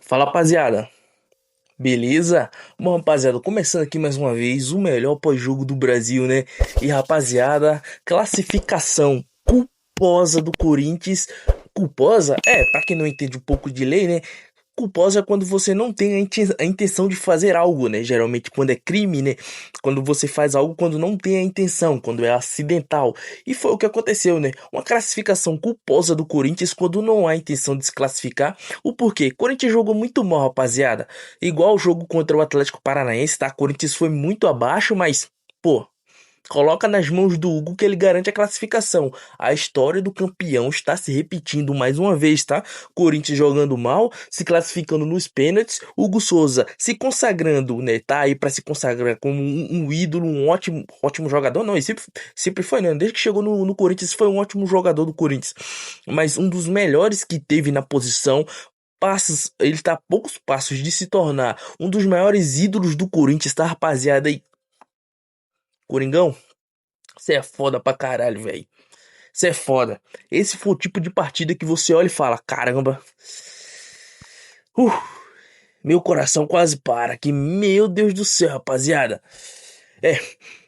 Fala, rapaziada. Beleza? Bom, rapaziada, começando aqui mais uma vez o melhor pós-jogo do Brasil, né? E, rapaziada, classificação culposa do Corinthians. Culposa? Pra quem não entende um pouco de lei, né? Culposa é quando você não tem a intenção de fazer algo, né? Geralmente quando é crime, né? Quando você faz algo quando não tem a intenção, quando é acidental. E foi o que aconteceu, né? Uma classificação culposa do Corinthians quando não há intenção de se classificar. O porquê? Corinthians jogou muito mal, rapaziada. Igual o jogo contra o Atlético Paranaense, tá? Corinthians foi muito abaixo, mas, pô, coloca nas mãos do Hugo que ele garante a classificação. A história do campeão está se repetindo mais uma vez, tá? Corinthians jogando mal, se classificando nos pênaltis. Hugo Souza se consagrando, né? Tá aí para se consagrar como um ídolo, um ótimo jogador. Não, ele sempre foi, né? Desde que chegou no Corinthians, foi um ótimo jogador do Corinthians. Mas um dos melhores que teve na posição. Passos, ele tá a poucos passos de se tornar um dos maiores ídolos do Corinthians, tá, rapaziada? E Coringão, você é foda pra caralho, velho. Você é foda. Esse foi o tipo de partida que você olha e fala: caramba, uh, meu coração quase para. Que meu Deus do céu, rapaziada. É,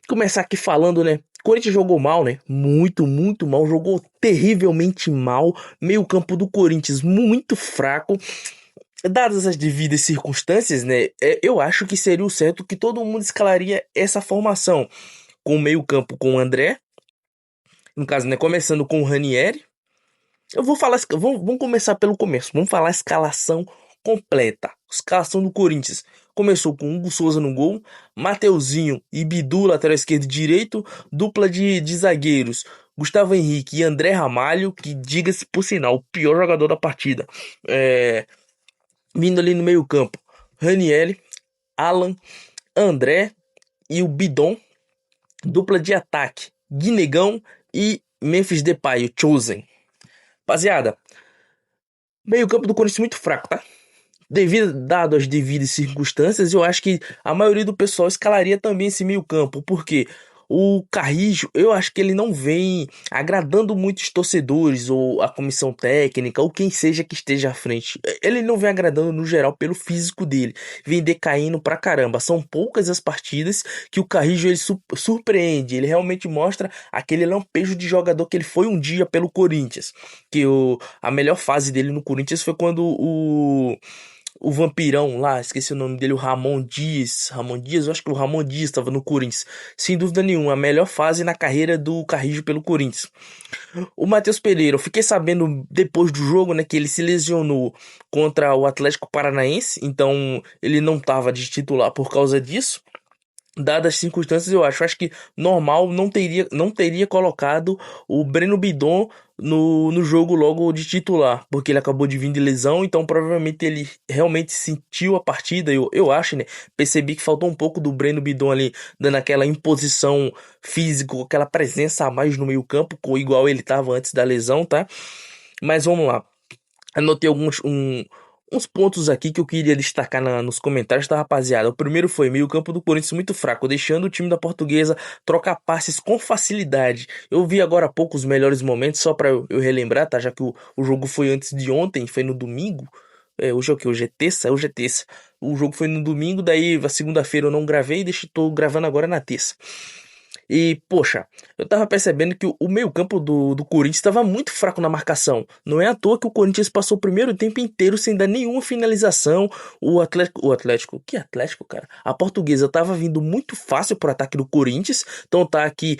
começar aqui falando, né? Corinthians jogou mal, né? Muito mal. Jogou terrivelmente mal. Meio campo do Corinthians muito fraco. Dadas as devidas circunstâncias, né? Eu acho que seria o certo que todo mundo escalaria essa formação. Com o meio campo com o André. No caso, né? Começando com o Ranieri. Eu vou falar. Vamos começar pelo começo. Vamos falar a escalação completa. Escalação do Corinthians. Começou com Hugo Souza no gol, Mateuzinho e Bidu, lateral esquerdo e direito, dupla de zagueiros, Gustavo Henrique e André Ramalho, que diga-se por sinal, o pior jogador da partida. É, Vindo ali no meio campo, Ranieri, Alan, André e o Bidon, dupla de ataque, Guinegão e Memphis Depay, o Chosen. Rapaziada, meio campo do Corinthians muito fraco, tá? Dado as devidas circunstâncias, eu acho que a maioria do pessoal escalaria também esse meio campo, porque o Carrijo, eu acho que ele não vem agradando muitos torcedores, ou a comissão técnica, ou quem seja que esteja à frente. Ele não vem agradando no geral pelo físico dele, vem decaindo pra caramba. São poucas as partidas que o Carrijo ele surpreende, ele realmente mostra aquele lampejo de jogador que ele foi um dia pelo Corinthians. A melhor fase dele no Corinthians foi quando o vampirão lá, esqueci o nome dele, o Ramon Dias. Ramon Dias, eu acho que o Ramon Dias estava no Corinthians. Sem dúvida nenhuma, a melhor fase na carreira do Carrijo pelo Corinthians. O Matheus Pereira, eu fiquei sabendo depois do jogo, né, que ele se lesionou contra o Atlético Paranaense, então ele não estava de titular por causa disso. Dadas as circunstâncias, eu acho que normal não teria colocado o Breno Bidon no jogo logo de titular, porque ele acabou de vir de lesão, então provavelmente ele realmente sentiu a partida, eu acho, né? Percebi que faltou um pouco do Breno Bidon ali, dando aquela imposição física, aquela presença a mais no meio-campo, igual ele estava antes da lesão, tá? Mas vamos lá. Anotei uns pontos aqui que eu queria destacar nos comentários da rapaziada. O primeiro foi meio campo do Corinthians muito fraco, deixando o time da Portuguesa trocar passes com facilidade. Eu vi agora há pouco os melhores momentos, só para eu relembrar, tá? Já que o jogo foi antes de ontem, foi no domingo. Hoje é o que? Hoje é terça? Hoje é terça. O jogo foi no domingo, daí a segunda-feira eu não gravei, tô gravando agora na terça. E, poxa, eu tava percebendo que o meio-campo do Corinthians estava muito fraco na marcação. Não é à toa que o Corinthians passou o primeiro tempo inteiro sem dar nenhuma finalização. Que Atlético, cara? A Portuguesa tava vindo muito fácil pro ataque do Corinthians. Então tá aqui,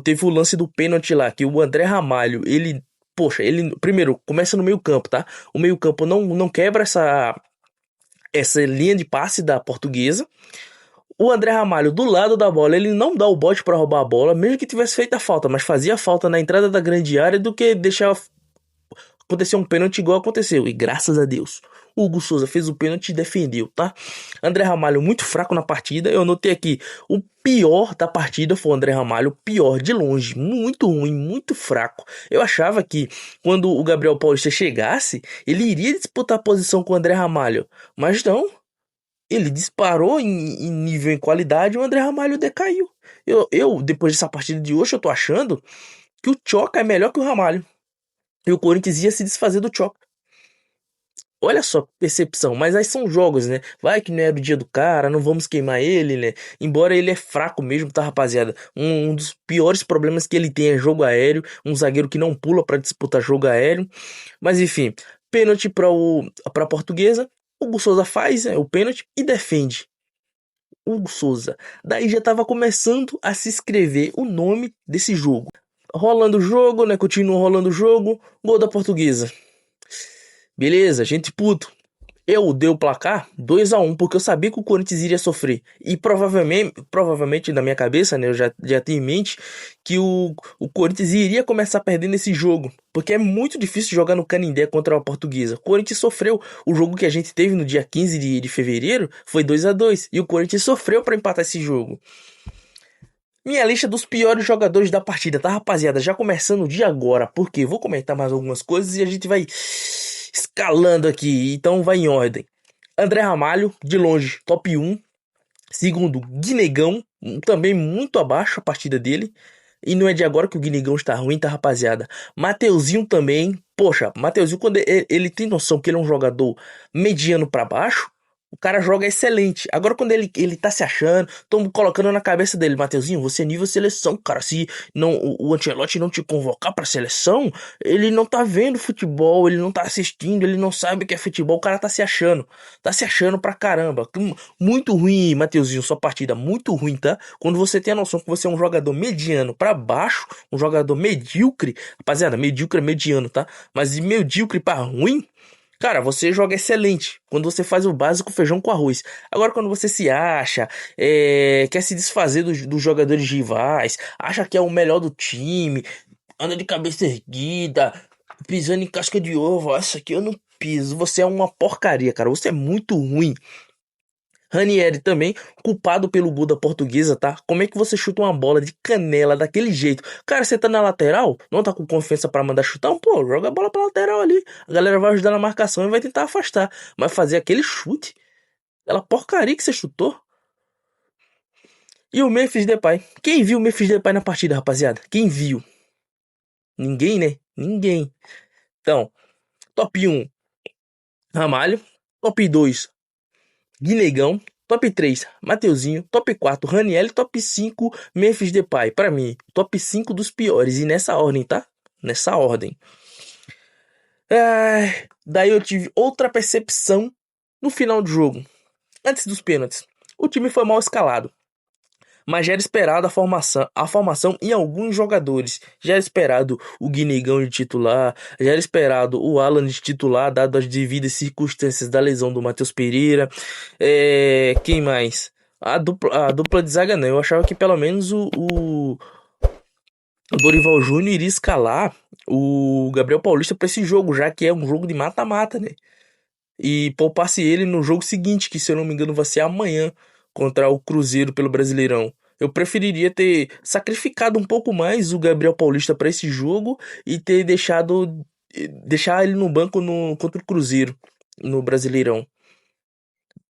teve o lance do pênalti lá, que o André Ramalho, poxa, ele primeiro começa no meio-campo, tá? O meio-campo não quebra essa linha de passe da Portuguesa. O André Ramalho do lado da bola, ele não dá o bote pra roubar a bola, mesmo que tivesse feito a falta, mas fazia falta na entrada da grande área do que deixar acontecer um pênalti igual aconteceu. E graças a Deus, o Hugo Souza fez o pênalti e defendeu, tá? André Ramalho muito fraco na partida. Eu notei aqui, o pior da partida foi o André Ramalho, o pior de longe, muito ruim, muito fraco. Eu achava que quando o Gabriel Paulista chegasse, ele iria disputar a posição com o André Ramalho, mas não. Ele disparou em nível em qualidade e o André Ramalho decaiu. Depois dessa partida de hoje, eu tô achando que o Choca é melhor que o Ramalho. E o Corinthians ia se desfazer do Choca. Olha só, percepção, mas aí são jogos, né? Vai que não era o dia do cara, não vamos queimar ele, né? Embora ele é fraco mesmo, tá, rapaziada? Um dos piores problemas que ele tem é jogo aéreo, um zagueiro que não pula pra disputar jogo aéreo. Mas enfim, pênalti para Portuguesa. O Hugo Souza faz o pênalti e defende. Hugo Souza. Daí já tava começando a se escrever o nome desse jogo. Rolando o jogo, né? Continua rolando o jogo. Gol da Portuguesa. Beleza, gente puto. Eu dei o placar 2-1 porque eu sabia que o Corinthians iria sofrer. E provavelmente na minha cabeça, né, eu já tinha em mente que o Corinthians iria começar perdendo esse jogo. Porque é muito difícil jogar no Canindé contra a Portuguesa. O Corinthians sofreu. O jogo que a gente teve no dia 15 de fevereiro foi 2-2. E o Corinthians sofreu para empatar esse jogo. Minha lista dos piores jogadores da partida, tá, rapaziada? Já começando de agora, porque vou comentar mais algumas coisas e a gente vai escalando aqui, então vai em ordem. André Ramalho, de longe, top 1. Segundo, Guinegão, também muito abaixo a partida dele. E não é de agora que o Guinegão está ruim, tá, rapaziada? Mateuzinho também. Poxa, Mateuzinho, quando ele tem noção que ele é um jogador mediano pra baixo, o cara joga excelente. Agora, quando ele tá se achando, estão colocando na cabeça dele, Mateuzinho, você é nível seleção, cara. Se não, o Ancelotti não te convocar pra seleção, ele não tá vendo futebol, ele não tá assistindo, ele não sabe o que é futebol. O cara tá se achando. Tá se achando pra caramba. Muito ruim, Mateuzinho, sua partida. Muito ruim, tá? Quando você tem a noção que você é um jogador mediano pra baixo, um jogador medíocre. Rapaziada, medíocre é mediano, tá? Mas de medíocre pra ruim. Cara, você joga excelente quando você faz o básico feijão com arroz. Agora, quando você se acha, quer se desfazer dos jogadores rivais, acha que é o melhor do time, anda de cabeça erguida, pisando em casca de ovo. Essa aqui eu não piso. Você é uma porcaria, cara. Você é muito ruim. Ranieri também, culpado pelo gol da Portuguesa, tá? Como é que você chuta uma bola de canela daquele jeito? Cara, você tá na lateral, não tá com confiança pra mandar chutar? Pô, joga a bola pra lateral ali. A galera vai ajudar na marcação e vai tentar afastar. Mas fazer aquele chute, aquela porcaria que você chutou. E o Memphis Depay. Quem viu o Memphis Depay na partida, rapaziada? Quem viu? Ninguém, né? Ninguém. Então, top 1, Ramalho. Top 2, Guinegão. Top 3, Mateuzinho. Top 4, Raniel. Top 5, Memphis Depay. Pra mim, top 5 dos piores. E nessa ordem, tá? Nessa ordem. Daí eu tive outra percepção no final do jogo. Antes dos pênaltis. O time foi mal escalado. Mas já era esperado a formação em alguns jogadores. Já era esperado o Guinegão de titular. Já era esperado o Alan de titular, dado as devidas circunstâncias da lesão do Matheus Pereira. Quem mais? A dupla de zaga não. Eu achava que pelo menos o Dorival Júnior iria escalar o Gabriel Paulista para esse jogo, já que é um jogo de mata-mata, né? E poupasse ele no jogo seguinte, que se eu não me engano vai ser amanhã, contra o Cruzeiro pelo Brasileirão. Eu preferiria ter sacrificado um pouco mais o Gabriel Paulista para esse jogo e ter deixar ele no banco contra o Cruzeiro no Brasileirão.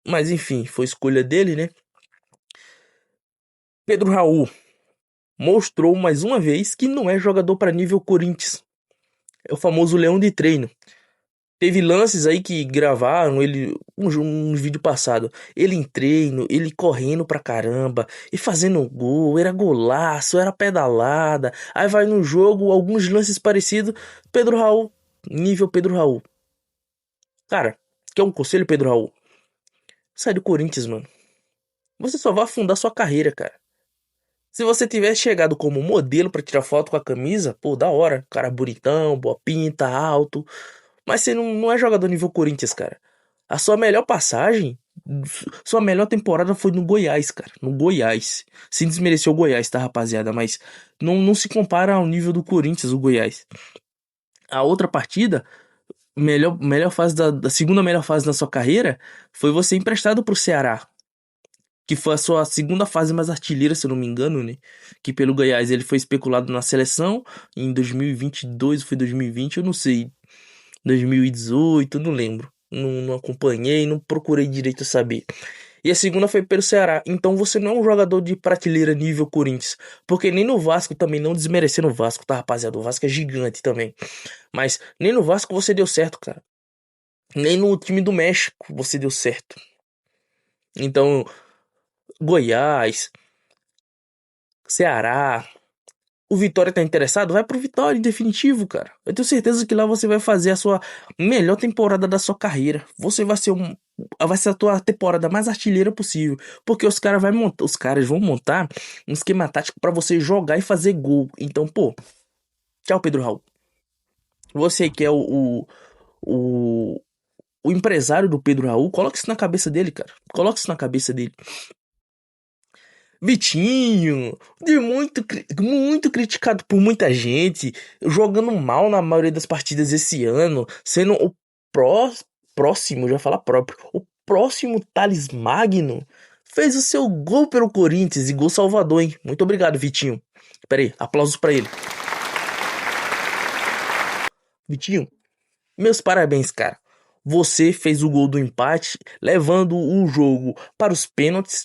Mas enfim, foi escolha dele, né? Pedro Raul mostrou mais uma vez que não é jogador para nível Corinthians. É o famoso leão de treino. Teve lances aí que gravaram ele um vídeo passado. Ele em treino, ele correndo pra caramba, e fazendo gol, era golaço, era pedalada. Aí vai no jogo, alguns lances parecidos. Pedro Raul, nível Pedro Raul. Cara, quer um conselho, Pedro Raul? Sai do Corinthians, mano. Você só vai afundar sua carreira, cara. Se você tivesse chegado como modelo pra tirar foto com a camisa, pô, da hora. Cara bonitão, boa pinta, alto. Mas você não é jogador nível Corinthians, cara. A sua melhor passagem, sua melhor temporada foi no Goiás, cara. No Goiás. Sem desmerecer o Goiás, tá, rapaziada? Mas não se compara ao nível do Corinthians, o Goiás. A outra partida, melhor fase da segunda melhor fase da sua carreira, foi você emprestado pro Ceará. Que foi a sua segunda fase mais artilheira, se eu não me engano, né? Que pelo Goiás ele foi especulado na seleção em 2022, foi 2020, eu não sei. 2018, não lembro. Não acompanhei, não procurei direito saber. E a segunda foi pelo Ceará. Então você não é um jogador de prateleira nível Corinthians. Porque nem no Vasco também, não desmerecendo o Vasco, tá, rapaziada? O Vasco é gigante também. Mas nem no Vasco você deu certo, cara. Nem no time do México você deu certo. Então, Goiás, Ceará, o Vitória tá interessado? Vai pro Vitória, em definitivo, cara. Eu tenho certeza que lá você vai fazer a sua melhor temporada da sua carreira. Você vai ser vai ser a tua temporada mais artilheira possível, porque os caras vão montar um esquema tático pra você jogar e fazer gol. Então, pô, tchau, Pedro Raul. Você que é o, o empresário do Pedro Raul, coloca isso na cabeça dele, cara. Coloca isso na cabeça dele. Vitinho, muito criticado por muita gente, jogando mal na maioria das partidas esse ano, sendo o pró, próximo, já ia falar próprio, o próximo Thales Magno, fez o seu gol pelo Corinthians e gol salvador, hein? Muito obrigado, Vitinho. Pera aí, aplausos pra ele. Vitinho, meus parabéns, cara. Você fez o gol do empate, levando o jogo para os pênaltis.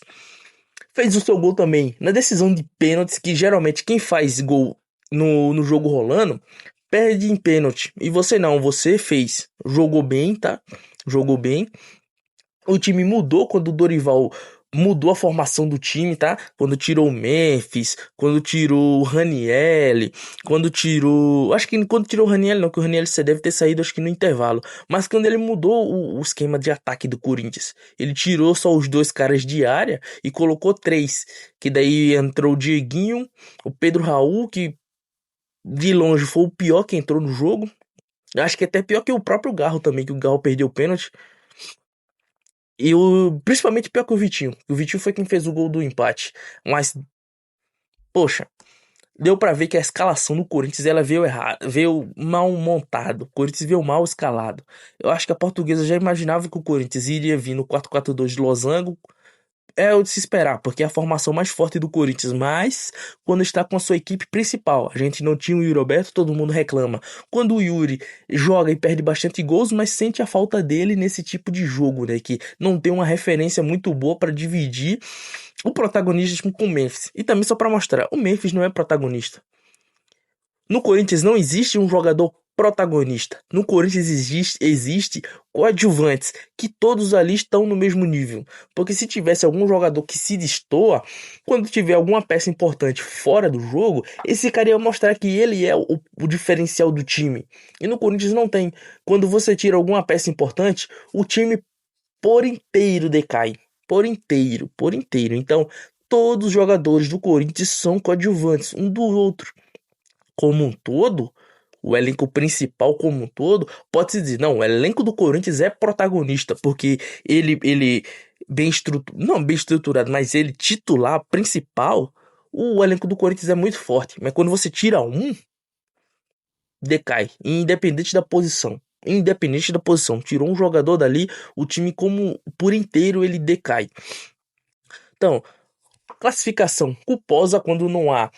Fez o seu gol também na decisão de pênaltis, que geralmente quem faz gol no jogo rolando perde em pênalti. E você não, você fez. Jogou bem, tá? Jogou bem. O time mudou quando o Dorival mudou a formação do time, tá? Quando tirou o Memphis, quando tirou o Ranielli, quando tirou... Acho que quando tirou o Ranielli não, que o Ranielli você deve ter saído acho que no intervalo. Mas quando ele mudou o esquema de ataque do Corinthians, ele tirou só os dois caras de área e colocou três. Que daí entrou o Dieguinho, o Pedro Raul, que de longe foi o pior que entrou no jogo. Acho que até pior que o próprio Garro também, que o Garro perdeu o pênalti. E principalmente pior que o Vitinho. O Vitinho foi quem fez o gol do empate. Mas, poxa, deu pra ver que a escalação do Corinthians ela veio errada, veio mal montado. O Corinthians veio mal escalado. Eu acho que a Portuguesa já imaginava que o Corinthians iria vir no 4-4-2 de losango. É o de se esperar, porque é a formação mais forte do Corinthians, mas quando está com a sua equipe principal, a gente não tinha o Yuri Alberto, todo mundo reclama. Quando o Yuri joga e perde bastante gols, mas sente a falta dele nesse tipo de jogo, né, que não tem uma referência muito boa para dividir o protagonismo com o Memphis. E também só para mostrar, o Memphis não é protagonista. No Corinthians não existe um jogador protagonista. No Corinthians existe coadjuvantes, que todos ali estão no mesmo nível. Porque se tivesse algum jogador que se destoa, quando tiver alguma peça importante fora do jogo, esse cara ia mostrar que ele é o diferencial do time. E no Corinthians não tem. Quando você tira alguma peça importante, o time por inteiro decai. Por inteiro, por inteiro. Então, todos os jogadores do Corinthians são coadjuvantes, um do outro. Como um todo, o elenco principal como um todo, pode-se dizer, não, o elenco do Corinthians é protagonista, porque ele não bem estruturado, mas ele titular principal, o elenco do Corinthians é muito forte. Mas quando você tira um, decai, independente da posição. Independente da posição, tirou um jogador dali, o time como por inteiro ele decai. Então, classificação culposa quando não há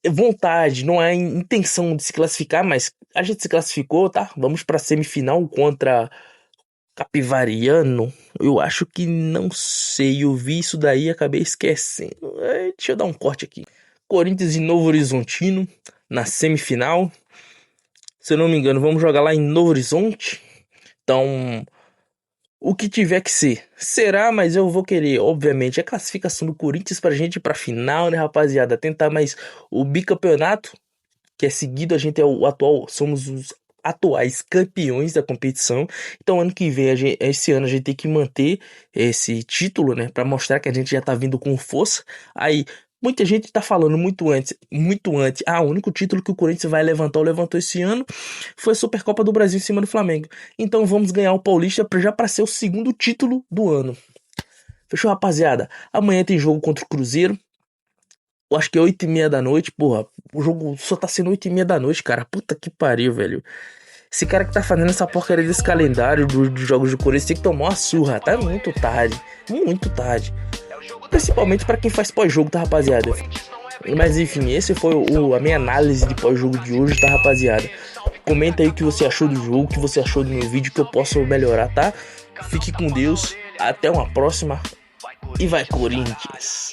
vontade, não há intenção de se classificar, mas a gente se classificou, tá? Vamos para semifinal contra Capivariano. Eu acho que não sei, eu vi isso daí e acabei esquecendo. Deixa eu dar um corte aqui. Corinthians e Novo Horizontino na semifinal. Se eu não me engano, vamos jogar lá em Novo Horizonte. Então, o que tiver que ser, será, mas eu vou querer, obviamente, a classificação do Corinthians pra gente ir pra final, né, rapaziada? Tentar mais o bicampeonato, que é seguido, a gente é o atual, somos os atuais campeões da competição. Então, ano que vem, esse ano, a gente tem que manter esse título, né, pra mostrar que a gente já tá vindo com força. Aí, muita gente tá falando muito antes. O único título que o Corinthians vai levantar ou levantou esse ano foi a Supercopa do Brasil em cima do Flamengo. Então vamos ganhar o Paulista já para ser o segundo título do ano. Fechou, rapaziada? Amanhã tem jogo contra o Cruzeiro. Eu acho que é 8h30 da noite. Porra, o jogo só tá sendo 8h30 da noite, cara. Puta que pariu, velho. Esse cara que tá fazendo essa porcaria desse calendário dos jogos do Corinthians tem que tomar uma surra. Tá muito tarde. Muito tarde. Principalmente pra quem faz pós-jogo, tá, rapaziada? Mas enfim, esse foi a minha análise de pós-jogo de hoje, tá, rapaziada? Comenta aí o que você achou do jogo, o que você achou do meu vídeo, que eu posso melhorar, tá? Fique com Deus, até uma próxima e vai Corinthians!